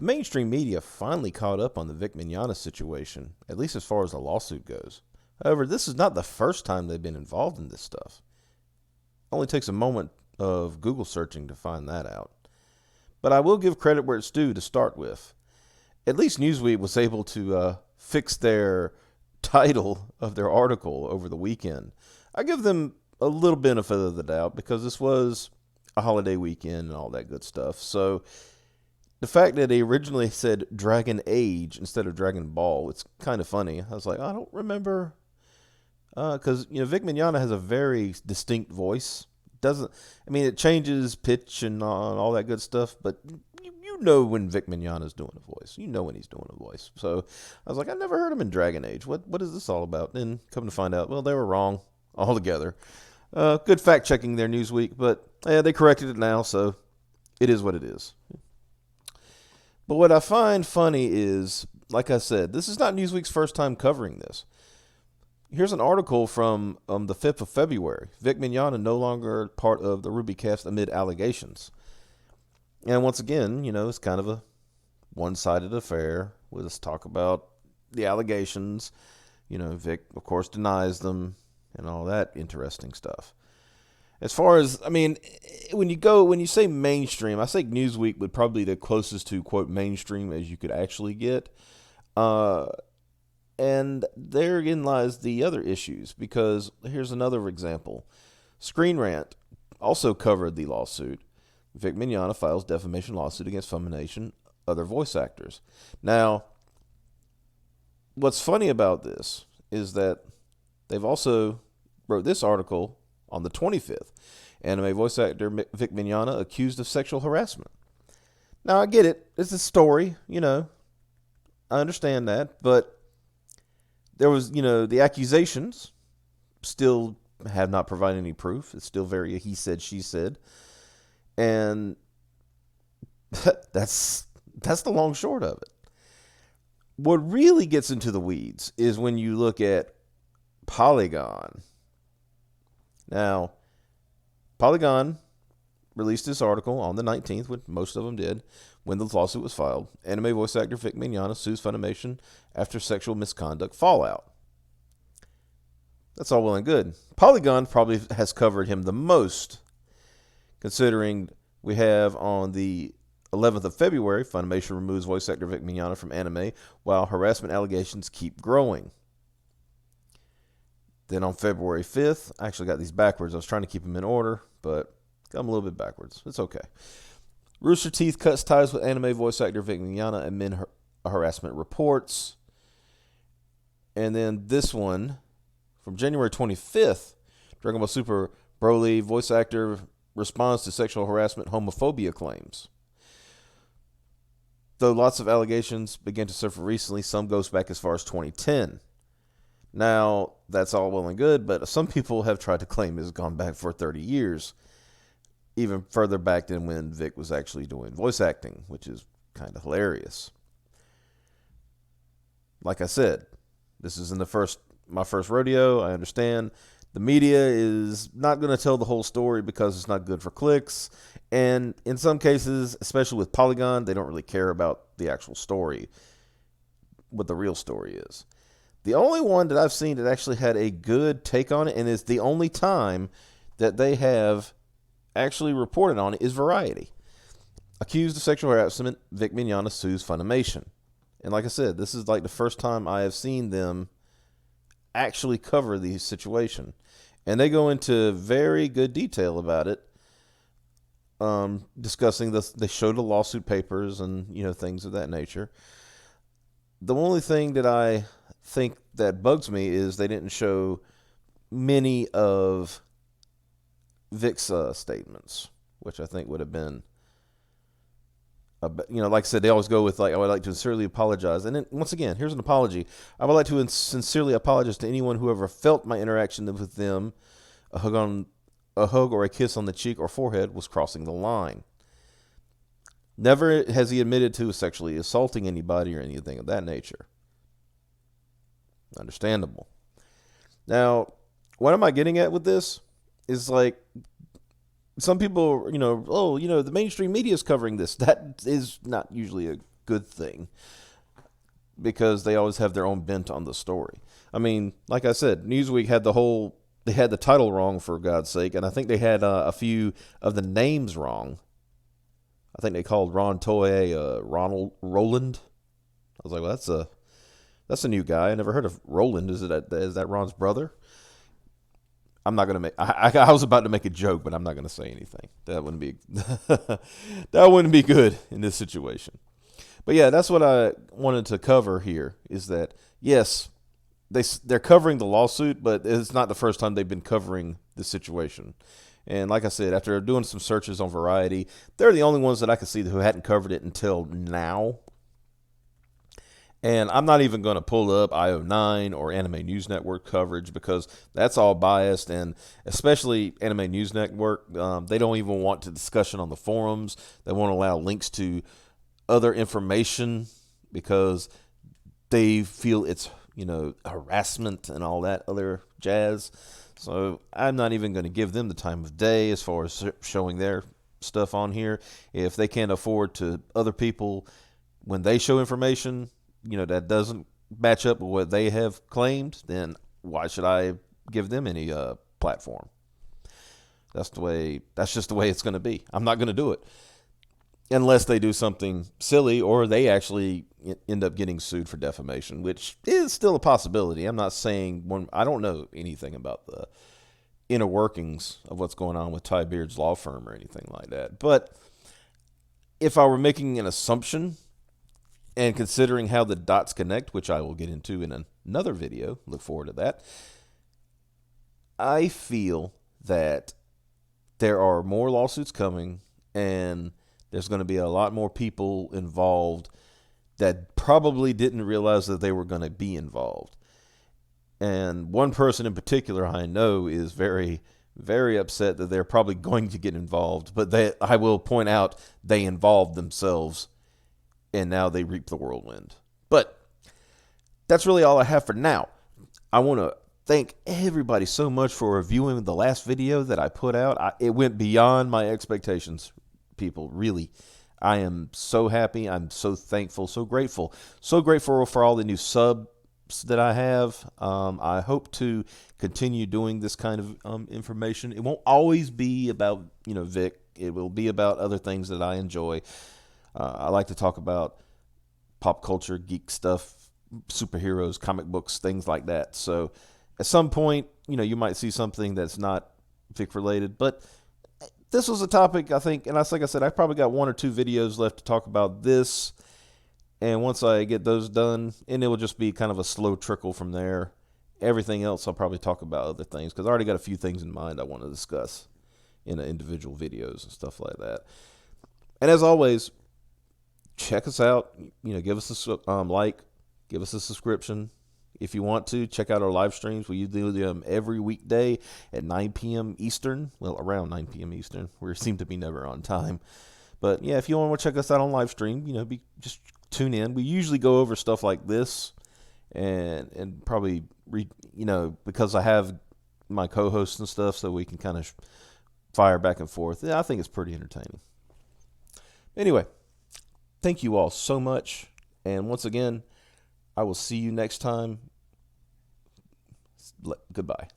mainstream media finally caught up on the Vic Mignogna situation, at least as far as the lawsuit goes. However, this is not the first time they've been involved in this stuff. It only takes a moment of Google searching to find that out. But I will give credit where it's due to start with. At least Newsweek was able to fix their title of their article over the weekend. I give them a little benefit of the doubt because this was a holiday weekend and all that good stuff. So the fact that they originally said Dragon Age instead of Dragon Ball, it's kind of funny. I was like, I don't remember, because Vic Mignogna has a very distinct voice. It changes pitch and all that good stuff, but you know when Vic Mignogna is doing a voice. You know when he's doing a voice. So I was like, I never heard him in Dragon Age. What is this all about? And come to find out, well, they were wrong altogether. Good fact checking there, Newsweek, but they corrected it now, so it is what it is. But what I find funny is, like I said, this is not Newsweek's first time covering this. Here's an article from the 5th of February. Vic Mignogna no longer part of the RubyCast amid allegations. And once again, it's kind of a one-sided affair. We'll just talk about the allegations. Vic, of course, denies them and all that interesting stuff. As far as, when you say mainstream, I think Newsweek would probably be the closest to, quote, mainstream as you could actually get. And therein lies the other issues, because here's another example. Screen Rant also covered the lawsuit. Vic Mignogna files defamation lawsuit against Funimation, other voice actors. Now, what's funny about this is that they've also wrote this article on the 25th. Anime voice actor Vic Mignogna accused of sexual harassment. Now, I get it. It's a story, I understand that. But there was, the accusations still have not provided any proof. It's still very he said, she said. And that's the long short of it. What really gets into the weeds is when you look at Polygon. Now, Polygon released this article on the 19th, which most of them did, when the lawsuit was filed. Anime voice actor Vic Mignogna sues Funimation after sexual misconduct fallout. That's all well and good. Polygon probably has covered him the most, considering we have on the 11th of February, Funimation removes voice actor Vic Mignogna from anime while harassment allegations keep growing. Then on February 5th, I actually got these backwards. I was trying to keep them in order, but got them a little bit backwards. It's okay. Rooster Teeth cuts ties with anime voice actor Vic Mignogna amid harassment reports. And then this one, from January 25th, Dragon Ball Super Broly voice actor responds to sexual harassment homophobia claims. Though lots of allegations began to surface recently, some goes back as far as 2010. Now, that's all well and good, but some people have tried to claim it's gone back for 30 years, even further back than when Vic was actually doing voice acting, which is kind of hilarious. Like I said, this isn't my first rodeo. I understand. The media is not going to tell the whole story because it's not good for clicks. And in some cases, especially with Polygon, they don't really care about the actual story, what the real story is. The only one that I've seen that actually had a good take on it, and is the only time that they have actually reported on it, is Variety. Accused of sexual harassment, Vic Mignogna sues Funimation. And like I said, this is like the first time I have seen them actually cover the situation. And they go into very good detail about it, discussing this. They show the lawsuit papers and, things of that nature. The only thing that I think that bugs me is they didn't show many of Vic's statements, which I think would have been, like I said, they always go with, I would like to sincerely apologize. And then, once again, here's an apology. I would like to sincerely apologize to anyone who ever felt my interaction with them, a hug or a kiss on the cheek or forehead, was crossing the line. Never has he admitted to sexually assaulting anybody or anything of that nature. Understandable. Now, what am I getting at with this? Is some people, the mainstream media is covering this. That is not usually good thing because they always have their own bent on the story. I mean, like I said, Newsweek had they had the title wrong, for God's sake, and I think they had a few of the names wrong. I think they called Ron Toye Ronald Roland. I was like, well, that's a new guy. I never heard of Roland. Is that Ron's brother? I'm not gonna make. I was about to make a joke, but I'm not gonna say anything. That wouldn't be that wouldn't be good in this situation. But yeah, that's what I wanted to cover here. Is that yes, they're covering the lawsuit, but it's not the first time they've been covering the situation. And like I said, after doing some searches on Variety, they're the only ones that I could see who hadn't covered it until now. And I'm not even going to pull up IO9 or Anime News Network coverage because that's all biased. And especially Anime News Network, they don't even want to discussion on the forums. They won't allow links to other information because they feel it's, harassment and all that other jazz. So I'm not even going to give them the time of day as far as showing their stuff on here. If they can't afford to other people, when they show information, that doesn't match up with what they have claimed, then why should I give them any platform? That's just the way it's going to be. I'm not going to do it unless they do something silly or they actually end up getting sued for defamation, which is still a possibility. I'm not saying I don't know anything about the inner workings of what's going on with Ty Beard's law firm or anything like that. But if I were making an assumption and considering how the dots connect, which I will get into in another video, look forward to that, I feel that there are more lawsuits coming and there's going to be a lot more people involved that probably didn't realize that they were going to be involved. And one person in particular I know is very, very upset that they're probably going to get involved. But I will point out, they involved themselves, and now they reap the whirlwind. But that's really all I have for now. I want to thank everybody so much for reviewing the last video that I put out. It went beyond my expectations, people, really. I am so happy. I'm so thankful, so grateful. So grateful for all the new subs that I have. I hope to continue doing this kind of information. It won't always be about, Vic. It will be about other things that I enjoy. I like to talk about pop culture, geek stuff, superheroes, comic books, things like that. So at some point, you might see something that's not Vic related, but this was a topic, I think, and like I said, I probably got 1 or 2 videos left to talk about this, and once I get those done, and it will just be kind of a slow trickle from there. Everything else, I'll probably talk about other things, because I already got a few things in mind I want to discuss in individual videos and stuff like that. And as always, check us out. Give us a like, give us a subscription. If you want to, check out our live streams. We do them every weekday at 9 p.m. Eastern. Well, around 9 p.m. Eastern. We seem to be never on time. But yeah, if you want to check us out on live stream, just tune in. We usually go over stuff like this, and probably because I have my co-hosts and stuff, so we can kind of fire back and forth. Yeah, I think it's pretty entertaining. Anyway, thank you all so much, and once again, I will see you next time. Goodbye.